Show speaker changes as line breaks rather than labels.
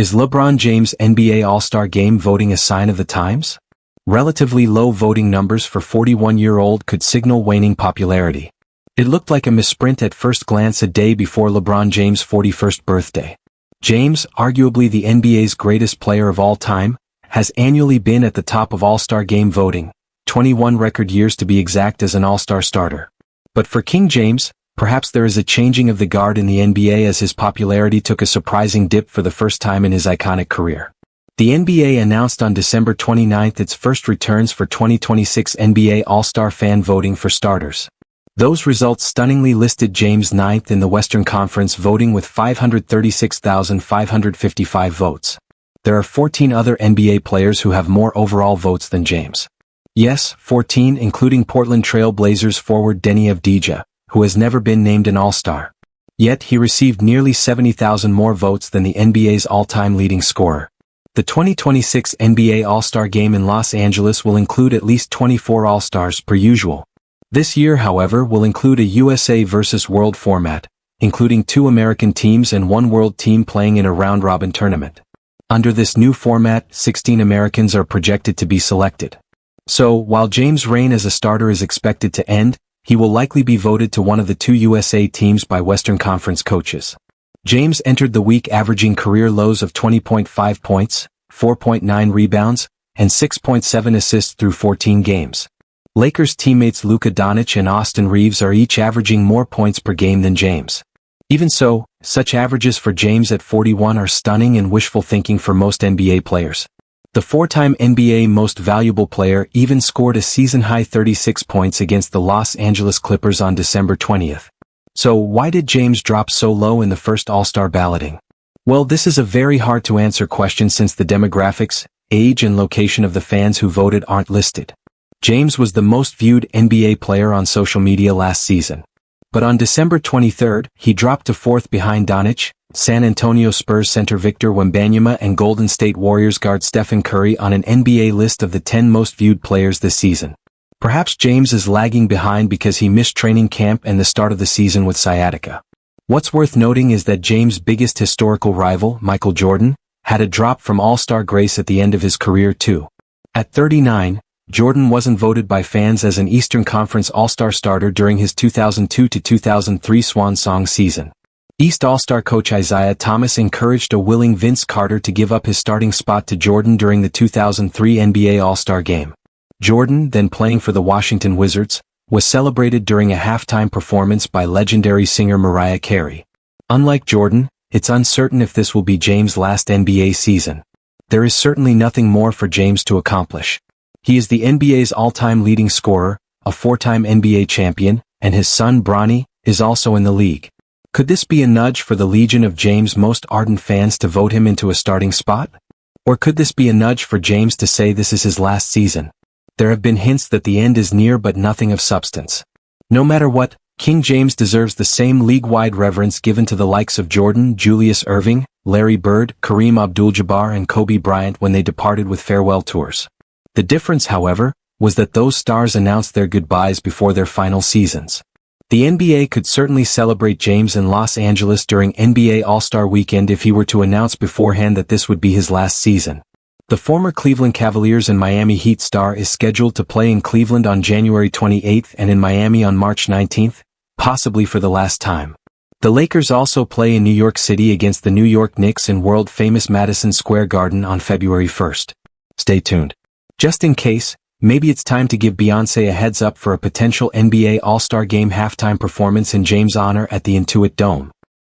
Is LeBron James' NBA All-Star Game voting a sign of the times? Relatively low voting numbers for 41-year-old could signal waning popularity. It looked like a misprint at first glance a day before LeBron James' 41st birthday. James, arguably the NBA's greatest player of all time, has annually been at the top of All-Star Game voting, 21 record years to be exact as an All-Star starter. But for King James, perhaps there is a changing of the guard in the NBA as his popularity took a surprising dip for the first time in his iconic career. The NBA announced on December 29 its first returns for 2026 NBA All-Star fan voting for starters. Those results stunningly listed James ninth in the Western Conference voting with 536,555 votes. There are 14 other NBA players who have more overall votes than James. Yes, 14, including Portland Trail Blazers forward Deni Avdija, who has never been named an All-Star. Yet he received nearly 70,000 more votes than the NBA's all-time leading scorer. The 2026 NBA All-Star Game in Los Angeles will include at least 24 All-Stars per usual. This year, however, will include a USA vs. World format, including 2 American teams and 1 world team playing in a round-robin tournament. Under this new format, 16 Americans are projected to be selected. So, while James' reign as a starter is expected to end, he will likely be voted to one of the 2 USA teams by Western Conference coaches. James entered the week averaging career lows of 20.5 points, 4.9 rebounds, and 6.7 assists through 14 games. Lakers teammates Luka Doncic and Austin Reeves are each averaging more points per game than James. Even so, such averages for James at 41 are stunning and wishful thinking for most NBA players. The 4-time NBA Most Valuable Player even scored a season-high 36 points against the Los Angeles Clippers on December 20th. So why did James drop so low in the first All-Star balloting? Well, this is a very hard-to-answer question since the demographics, age and location of the fans who voted aren't listed. James was the most viewed NBA player on social media last season. But on December 23rd, he dropped to 4th behind Doncic, San Antonio Spurs center Victor Wembanyama and Golden State Warriors guard Stephen Curry on an NBA list of the 10 most viewed players this season. Perhaps James is lagging behind because he missed training camp and the start of the season with sciatica. What's worth noting is that James' biggest historical rival, Michael Jordan, had a drop from All-Star grace at the end of his career too. At 39, Jordan wasn't voted by fans as an Eastern Conference All-Star starter during his 2002-2003 Swan Song season. East All-Star coach Isaiah Thomas encouraged a willing Vince Carter to give up his starting spot to Jordan during the 2003 NBA All-Star Game. Jordan, then playing for the Washington Wizards, was celebrated during a halftime performance by legendary singer Mariah Carey. Unlike Jordan, it's uncertain if this will be James' last NBA season. There is certainly nothing more for James to accomplish. He is the NBA's all-time leading scorer, a 4-time NBA champion, and his son Bronny is also in the league. Could this be a nudge for the legion of James' most ardent fans to vote him into a starting spot? Or could this be a nudge for James to say this is his last season? There have been hints that the end is near but nothing of substance. No matter what, King James deserves the same league-wide reverence given to the likes of Jordan, Julius Erving, Larry Bird, Kareem Abdul-Jabbar and Kobe Bryant when they departed with farewell tours. The difference, however, was that those stars announced their goodbyes before their final seasons. The NBA could certainly celebrate James in Los Angeles during NBA All-Star Weekend if he were to announce beforehand that this would be his last season. The former Cleveland Cavaliers and Miami Heat star is scheduled to play in Cleveland on January 28th and in Miami on March 19th, possibly for the last time. The Lakers also play in New York City against the New York Knicks in world-famous Madison Square Garden on February 1st. Stay tuned. Just in case, maybe it's time to give Beyoncé a heads up for a potential NBA All-Star Game halftime performance in James' honor at the Intuit Dome.